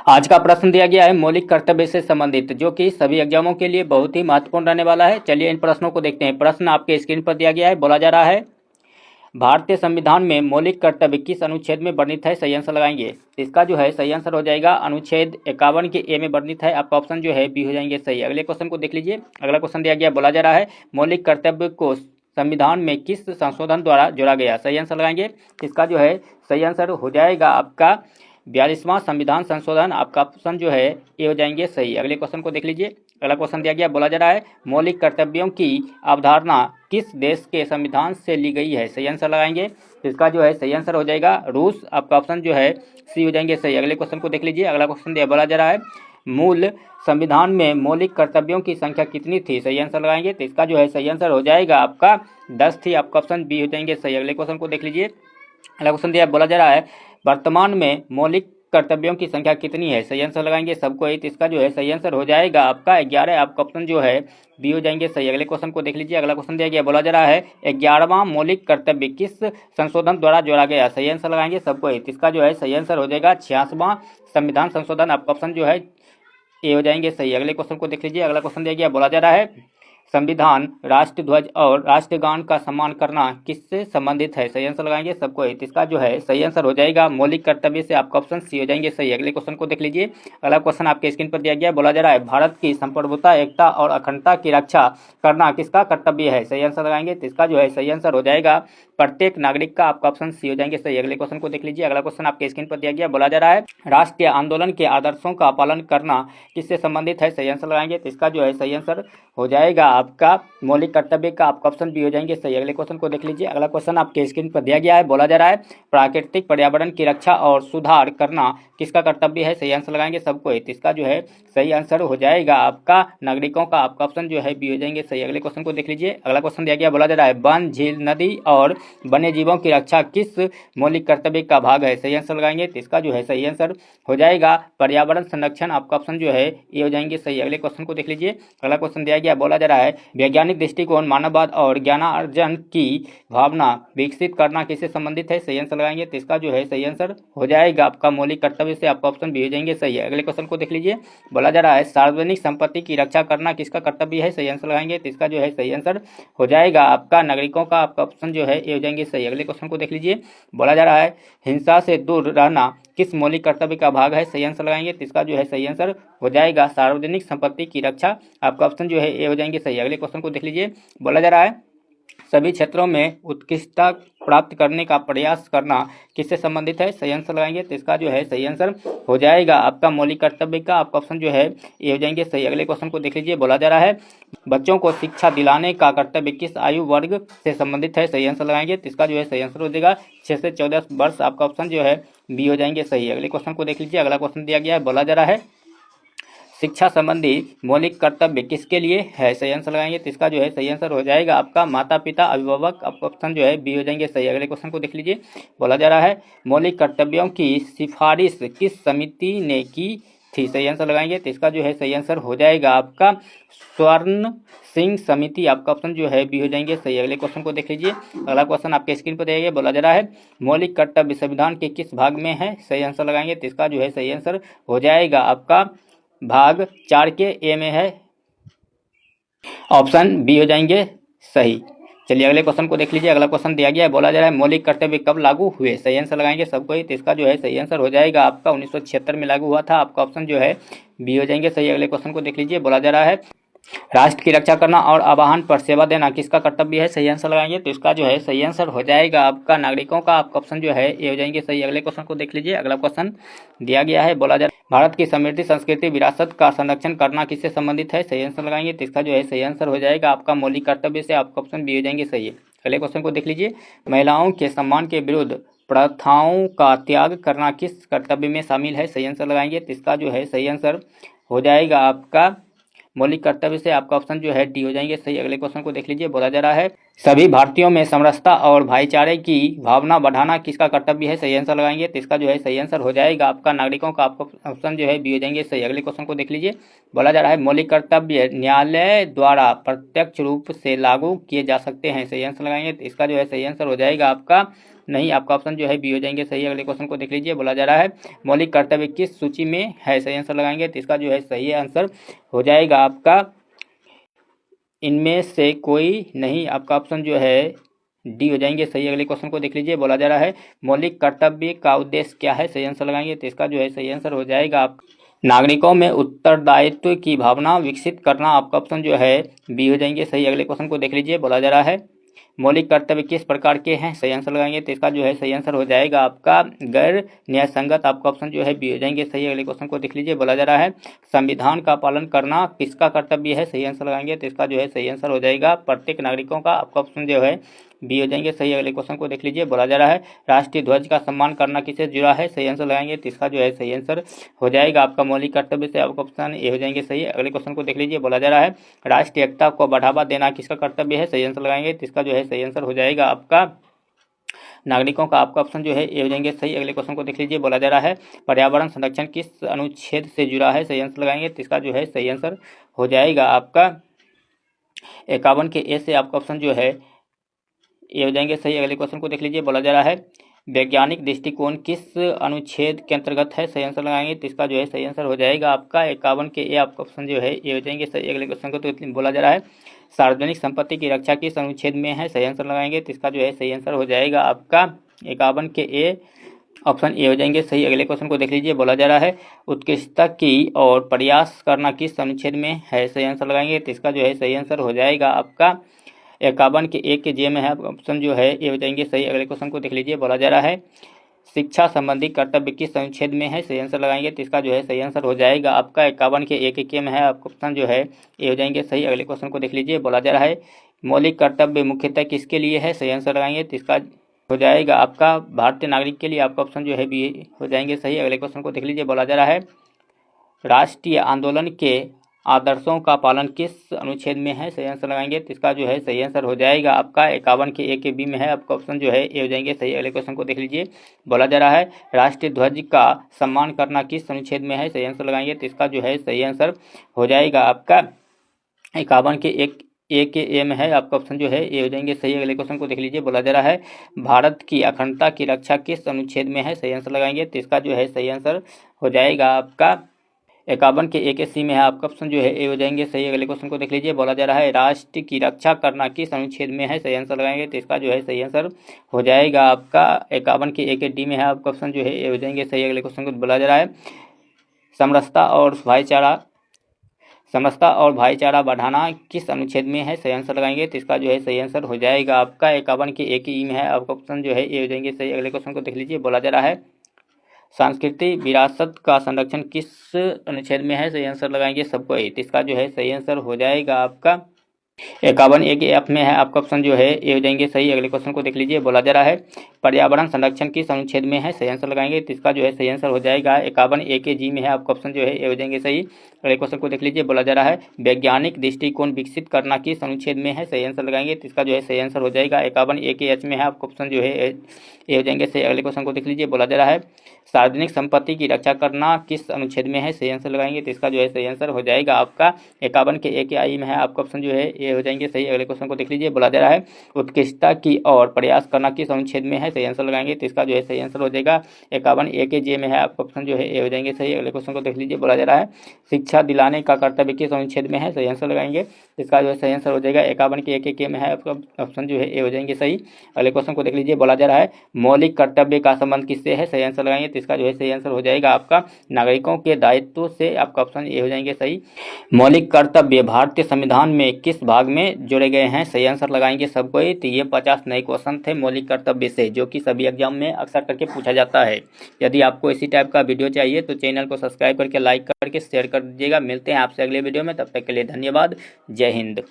आज का प्रश्न दिया गया है मौलिक कर्तव्य से संबंधित, जो कि सभी एग्जामों के लिए बहुत ही महत्वपूर्ण रहने वाला है। चलिए इन प्रश्नों को देखते हैं। प्रश्न आपके स्क्रीन पर दिया गया है। बोला जा रहा है, भारतीय संविधान में मौलिक कर्तव्य किस अनुच्छेद में वर्णित है? सही आंसर लगाएंगे। इसका जो है सही आंसर हो जाएगा अनुच्छेद 51 के ए में वर्णित है। आपका ऑप्शन जो है बी हो जाएंगे सही। अगले क्वेश्चन को देख लीजिए। अगला क्वेश्चन दिया गया, बोला जा रहा है मौलिक कर्तव्य को संविधान में किस संशोधन द्वारा जोड़ा गया? सही आंसर लगाएंगे। इसका जो है सही आंसर हो जाएगा आपका 42वां संविधान संशोधन। आपका ऑप्शन जो है ये हो जाएंगे सही। अगले क्वेश्चन को देख लीजिए। अगला क्वेश्चन दिया गया, बोला जा रहा है मौलिक कर्तव्यों की अवधारणा किस देश के संविधान से ली गई है? सही आंसर लगाएंगे। इसका जो है सही आंसर हो जाएगा रूस। आपका ऑप्शन जो है सी हो जाएंगे सही। अगले क्वेश्चन को देख लीजिए। अगला क्वेश्चन दिया, बोला जा रहा है मूल संविधान में मौलिक कर्तव्यों की संख्या कितनी थी? सही आंसर लगाएंगे। तो इसका जो है सही आंसर हो जाएगा आपका 10 थी। आपका ऑप्शन बी हो जाएंगे सही। अगले क्वेश्चन को देख लीजिए। अगला क्वेश्चन दिया, बोला जा रहा है वर्तमान में मौलिक कर्तव्यों की संख्या कितनी है? सही आंसर लगाएंगे सबको एक। इसका जो है सही आंसर हो जाएगा आपका 11। आपका ऑप्शन जो है बी हो जाएंगे सही। अगले क्वेश्चन को देख लीजिए। अगला क्वेश्चन दिया गया, बोला जा रहा है 11वां मौलिक कर्तव्य किस संशोधन द्वारा जोड़ा गया? सही आंसर लगाएंगे सबको एक। इसका जो है सही आंसर हो जाएगा 86वां संविधान संशोधन। आपका ऑप्शन जो है ए हो जाएंगे सही। अगले क्वेश्चन को देख लीजिए। अगला क्वेश्चन दिया गया, बोला जा रहा है संविधान, राष्ट्रध्वज और राष्ट्रगान का सम्मान करना किससे संबंधित है? सही आंसर लगाएंगे सबको एक। इसका जो है सही आंसर हो जाएगा मौलिक कर्तव्य से। आपका ऑप्शन सी हो जाएंगे सही। अगले क्वेश्चन को देख लीजिए। अगला क्वेश्चन आपके स्क्रीन पर दिया गया, बोला जा रहा है भारत की संप्रभुता, एकता और अखंडता की रक्षा करना किसका कर्तव्य है? सही आंसर लगाएंगे। तो इसका जो है सही आंसर हो जाएगा प्रत्येक नागरिक का। आपका ऑप्शन सी हो जाएंगे सही। अगले क्वेश्चन को देख लीजिए। अगला क्वेश्चन आपके स्क्रीन पर दिया गया, बोला जा रहा है राष्ट्रीय आंदोलन के आदर्शों का पालन करना किससे संबंधित है? सही आंसर लगाएंगे। तो इसका जो है सही आंसर हो जाएगा आपका मौलिक कर्तव्य का। आपका ऑप्शन भी हो जाएंगे सही। अगले क्वेश्चन को देख लीजिए। अगला क्वेश्चन आपके स्क्रीन पर दिया गया है, बोला जा रहा है प्राकृतिक पर्यावरण की रक्षा और सुधार करना किसका कर्तव्य है? सही आंसर लगाएंगे सबको एक। इसका जो है सही आंसर हो जाएगा आपका नागरिकों का। आपका ऑप्शन जो है बी हो जाएंगे सही। अगले क्वेश्चन को देख लीजिए। अगला क्वेश्चन दिया गया, बोला जा रहा है वन, झील, नदी और वन्य जीवों की रक्षा किस मौलिक कर्तव्य का भाग है? सही आंसर लगाएंगे। तो इसका जो है सही आंसर हो जाएगा पर्यावरण संरक्षण। आपका ऑप्शन जो है ये हो जाएंगे सही। अगले क्वेश्चन को देख लीजिए। अगला क्वेश्चन दिया गया, बोला जा रहा है वैज्ञानिक दृष्टिकोण, मानववाद और ज्ञानार्जन की भावना विकसित करना किससे संबंधित है? सही आंसर लगाएंगे। तो इसका जो है सही आंसर हो जाएगा आपका मौलिक कर्तव्य से। आपका ऑप्शन भी हो जाएंगे सही है। अगले क्वेश्चन को देख लीजिए। बोला जा रहा है सार्वजनिक संपत्ति की रक्षा करना किसका कर्तव्य है? सही आंसर लगाएंगे। तो इसका जो है सही आंसर हो जाएगा आपका नागरिकों का। आपका ऑप्शन जो है ये हो जाएंगे सही। अगले क्वेश्चन को देख लीजिए। बोला जा रहा है हिंसा से दूर रहना किस मौलिक कर्तव्य का भाग है? सही आंसर लगाएंगे। तो इसका जो है सही आंसर हो जाएगा सार्वजनिक संपत्ति की रक्षा। आपका ऑप्शन जो है ये हो जाएंगे सही। अगले क्वेश्चन को देख लीजिए। बोला जा रहा है सभी क्षेत्रों में उत्कृष्टता प्राप्त करने का प्रयास करना किससे संबंधित है? सही आंसर लगाएंगे। तो इसका जो है सही आंसर हो जाएगा आपका मौलिक कर्तव्य का। आपका ऑप्शन जो है ये हो जाएंगे सही। अगले क्वेश्चन को देख लीजिए। बोला जा रहा है बच्चों को शिक्षा दिलाने का कर्तव्य किस आयु वर्ग से संबंधित है? सही आंसर लगाएंगे। तो इसका जो है सही आंसर हो जाएगा 6 से 14 वर्ष। आपका ऑप्शन जो है बी हो जाएंगे सही। अगले क्वेश्चन को देख लीजिए। अगला क्वेश्चन दिया गया है, बोला जा रहा है शिक्षा संबंधी मौलिक कर्तव्य किसके लिए है? सही आंसर लगाएंगे। तो इसका जो है सही आंसर हो जाएगा आपका माता पिता अभिभावक। आपका ऑप्शन जो है बी हो जाएंगे सही। अगले क्वेश्चन को देख लीजिए। बोला जा रहा है मौलिक कर्तव्यों की सिफारिश किस समिति ने की थी? सही आंसर लगाएंगे। तो इसका जो है सही आंसर हो जाएगा आपका स्वर्ण सिंह समिति। आपका ऑप्शन जो है बी हो जाएंगे सही। अगले क्वेश्चन को देख लीजिए। अगला क्वेश्चन आपके स्क्रीन पर दिया गया, बोला जा रहा है मौलिक कर्तव्य संविधान के किस भाग में है? सही आंसर लगाएंगे। तो इसका जो है सही आंसर हो जाएगा आपका भाग 4 के ए में है। ऑप्शन बी हो जाएंगे सही। चलिए अगले क्वेश्चन को देख लीजिए। अगला क्वेश्चन दिया गया है, बोला जा रहा है मौलिक कर्तव्य कब लागू हुए? सही आंसर लगाएंगे सबको ही। तो इसका जो है सही आंसर हो जाएगा आपका 1976 में लागू हुआ था। आपका ऑप्शन जो है बी हो जाएंगे सही। अगले क्वेश्चन को देख लीजिए। बोला जा रहा है राष्ट्र की रक्षा करना और आवाहन पर सेवा देना किसका कर्तव्य है? सही आंसर लगाएंगे। तो इसका जो है सही आंसर हो जाएगा आपका नागरिकों का। आपका ऑप्शन जो है ये हो जाएंगे सही। अगले क्वेश्चन को देख लीजिए। अगला क्वेश्चन दिया गया है, बोला जा रहा है भारत की समृद्धि संस्कृति विरासत का संरक्षण करना किससे संबंधित है? सही आंसर लगाएंगे। तो इसका जो है सही आंसर हो जाएगा आपका मौलिक कर्तव्य से। आपका ऑप्शन बी हो जाएंगे सही। अगले क्वेश्चन को देख लीजिए। महिलाओं के सम्मान के विरुद्ध प्रथाओं का त्याग करना किस कर्तव्य में शामिल है? सही आंसर लगाएंगे। तो इसका जो है सही आंसर हो जाएगा आपका मौलिक कर्तव्य से। आपका ऑप्शन जो है डी हो जाएंगे सही। अगले क्वेश्चन को देख लीजिए। बोला जा रहा है सभी भारतीयों में समरसता और भाईचारे की भावना बढ़ाना किसका कर्तव्य है? सही आंसर लगाएंगे तो इसका जो है सही आंसर हो जाएगा आपका नागरिकों का। आपका ऑप्शन जो है बी हो जाएंगे सही। अगले क्वेश्चन को देख लीजिए। बोला जा रहा है मौलिक कर्तव्य न्यायालय द्वारा प्रत्यक्ष रूप से लागू किए जा सकते हैं। सही आंसर लगाएंगे तो इसका जो है सही आंसर हो जाएगा आपका नहीं। आपका ऑप्शन जो है बी हो जाएंगे सही। अगले क्वेश्चन को देख लीजिए। बोला जा रहा है मौलिक कर्तव्य किस सूची में है? सही आंसर लगाएंगे तो इसका जो है सही आंसर हो जाएगा आपका इनमें से कोई नहीं। आपका ऑप्शन जो है डी हो जाएंगे सही। अगले क्वेश्चन को देख लीजिए। बोला जा रहा है मौलिक कर्तव्य का उद्देश्य क्या है? सही आंसर लगाएंगे तो इसका जो है सही आंसर हो जाएगा आप नागरिकों में उत्तरदायित्व की भावना विकसित करना। आपका ऑप्शन जो है बी हो जाएंगे सही। अगले क्वेश्चन को देख लीजिए। बोला जा रहा है मौलिक कर्तव्य किस प्रकार के हैं? सही आंसर लगाएंगे तो इसका जो है सही आंसर हो जाएगा आपका गैर न्याय संगत। आपका ऑप्शन जो है बी हो जाएंगे सही। अगले क्वेश्चन को देख लीजिए। बोला जा रहा है संविधान का पालन करना किसका कर्तव्य है? सही आंसर लगाएंगे तो इसका जो है सही आंसर हो जाएगा प्रत्येक नागरिकों का। आपका ऑप्शन जो है बी हो जाएंगे सही। अगले क्वेश्चन को देख लीजिए। बोला जा रहा है राष्ट्रीय ध्वज का सम्मान करना किससे जुड़ा है? सही आंसर लगाएंगे तो इसका जो है सही आंसर हो जाएगा आपका मौलिक कर्तव्य से। आपका ऑप्शन ए हो जाएंगे सही। अगले क्वेश्चन को देख लीजिए। बोला जा रहा है राष्ट्रीय एकता को बढ़ावा देना किसका कर्तव्य है? सही आंसर लगाएंगे तो इसका जो है सही आंसर हो जाएगा आपका नागरिकों का। आपका ऑप्शन जो है ए हो जाएंगे सही। अगले क्वेश्चन को देख लीजिए। बोला जा रहा है पर्यावरण संरक्षण किस अनुच्छेद से जुड़ा है? सही आंसर लगाएंगे तो इसका जो है सही आंसर हो जाएगा आपका 51 के ए से। आपका ऑप्शन जो है ये हो जाएंगे सही। अगले क्वेश्चन को देख लीजिए। बोला जा रहा है वैज्ञानिक दृष्टिकोण किस अनुच्छेद के अंतर्गत है? सही आंसर लगाएंगे तो इसका जो है सही आंसर हो जाएगा आपका 51 के ए। आपका ऑप्शन जो है ये हो जाएंगे सही। अगले क्वेश्चन को तो बोला जा रहा है सार्वजनिक संपत्ति की रक्षा किस अनुच्छेद में है? सही आंसर लगाएंगे तो इसका जो है सही आंसर हो जाएगा आपका 51 के ए। ऑप्शन ए हो जाएंगे सही। अगले क्वेश्चन को देख लीजिए। बोला जा रहा है उत्कृष्टता की और प्रयास करना किस अनुच्छेद में है? सही आंसर लगाएंगे तो इसका जो है सही आंसर हो जाएगा आपका 51 के ए के जे में है। ऑप्शन जो है ये हो जाएंगे सही। अगले क्वेश्चन को देख लीजिए। बोला जा रहा है शिक्षा संबंधी कर्तव्य किस अनुच्छेद में है? सही आंसर लगाएंगे तो इसका जो है सही आंसर हो जाएगा आपका 51 के ए के में है। आपका ऑप्शन जो है ये हो जाएंगे सही। अगले क्वेश्चन को देख लीजिए। बोला जा रहा है मौलिक कर्तव्य मुख्यतः किसके लिए है? सही आंसर लगाएंगे तो इसका हो जाएगा आपका भारतीय नागरिक के लिए। आपका ऑप्शन जो है बी हो जाएंगे सही। अगले क्वेश्चन को देख लीजिए। बोला जा रहा है राष्ट्रीय आंदोलन के आदर्शों का पालन किस अनुच्छेद में है? सही आंसर लगाएंगे तो इसका जो है सही आंसर हो जाएगा आपका 51 के ए के बी में है। आपका ऑप्शन जो है ए हो जाएंगे सही। अगले क्वेश्चन को देख लीजिए। बोला जा रहा है राष्ट्रीय ध्वज का सम्मान करना किस अनुच्छेद में है? सही आंसर लगाएंगे तो इसका जो है सही आंसर हो जाएगा आपका 51 के ए के ए में है। आपका ऑप्शन जो है ए हो जाएंगे सही। अगले क्वेश्चन को देख लीजिए। बोला जा रहा है भारत की अखंडता की रक्षा किस अनुच्छेद में है? सही आंसर लगाएंगे तो इसका जो है सही आंसर हो जाएगा आपका 51 के ए के सी में है। आपका ऑप्शन जो है ए हो जाएंगे सही। अगले क्वेश्चन को देख लीजिए। बोला जा रहा है राष्ट्र की रक्षा करना किस अनुच्छेद में है? सही आंसर लगाएंगे तो इसका जो है सही आंसर हो जाएगा आपका 51 के ए के डी में है। आपका ऑप्शन जो है ए हो जाएंगे सही। अगले क्वेश्चन को बोला जा रहा है समरसता और भाईचारा बढ़ाना किस अनुच्छेद में है? सही आंसर लगाएंगे तो इसका जो है सही आंसर हो जाएगा आपका 51 के ए की ई में है। आपका ऑप्शन जो है ए हो जाएंगे सही। अगले क्वेश्चन को देख लीजिए। बोला जा रहा है सांस्कृतिक विरासत का संरक्षण किस अनुच्छेद में है? सही आंसर लगाएंगे सबको ए तो इसका जो है सही आंसर हो जाएगा आपका 51 ए के एफ में है। आपका ऑप्शन जो है ए हो जाएंगे सही। अगले क्वेश्चन को देख लीजिए। बोला जा रहा है पर्यावरण संरक्षण किस अनुच्छेद में है? सही आंसर लगाएंगे तो इसका जो है सही आंसर हो जाएगा 51 ए के जी में है। आपका ऑप्शन जो है ए हो जाएंगे सही। अगले क्वेश्चन को देख लीजिए। बोला जा रहा है वैज्ञानिक दृष्टिकोण विकसित करना किस अनुच्छेद में है? सही आंसर लगाएंगे तो इसका जो है सही आंसर हो जाएगा 51 ए के एच में है। आपका ऑप्शन जो है ए हो जाएंगे सही। अगले क्वेश्चन को देख लीजिए। बोला जा रहा है सार्वजनिक संपत्ति की रक्षा करना किस अनुच्छेद में है? सही आंसर लगाएंगे तो इसका जो है सही आंसर हो जाएगा आपका 51 के ए के आई में है। आपका ऑप्शन जो है ए हो जाएंगे सही। अगले क्वेश्चन को देख लीजिए। बोला जा रहा है उत्कृष्टता की और प्रयास करना किस अनुच्छेद में है? सही आंसर लगाएंगे तो इसका जो है सही आंसर हो जाएगा 51 ए के जे में है। आपका ऑप्शन जो है ए हो जाएंगे सही। अगले क्वेश्चन को देख लीजिए। बोला जा रहा है शिक्षा दिलाने का कर्तव्य किस अनुच्छेद में है? सही आंसर लगाएंगे इसका जो है सही आंसर हो जाएगा 51 के ए के में है। आपका ऑप्शन जो है ए हो जाएंगे सही। अगले क्वेश्चन को देख लीजिए। बोला जा रहा है मौलिक कर्तव्य का संबंध किससे है? सही आंसर लगाएंगे तो इसका जो है सही आंसर हो जाएगा आपका नागरिकों के दायित्व से। आपका ऑप्शन ए हो जाएंगे सही। मौलिक कर्तव्य भारतीय संविधान में किस भाग में जोड़े गए हैं? सही आंसर लगाएंगे सबको ही। तो ये 50 नए क्वेश्चन थे मौलिक कर्तव्य से, जो कि सभी एग्जाम में अक्सर करके पूछा जाता है। यदि आपको इसी टाइप का वीडियो चाहिए तो चैनल को सब्सक्राइब करके लाइक करके शेयर कर दीजिएगा। मिलते हैं आपसे अगले वीडियो में, तब तक के लिए धन्यवाद। जय हिंद।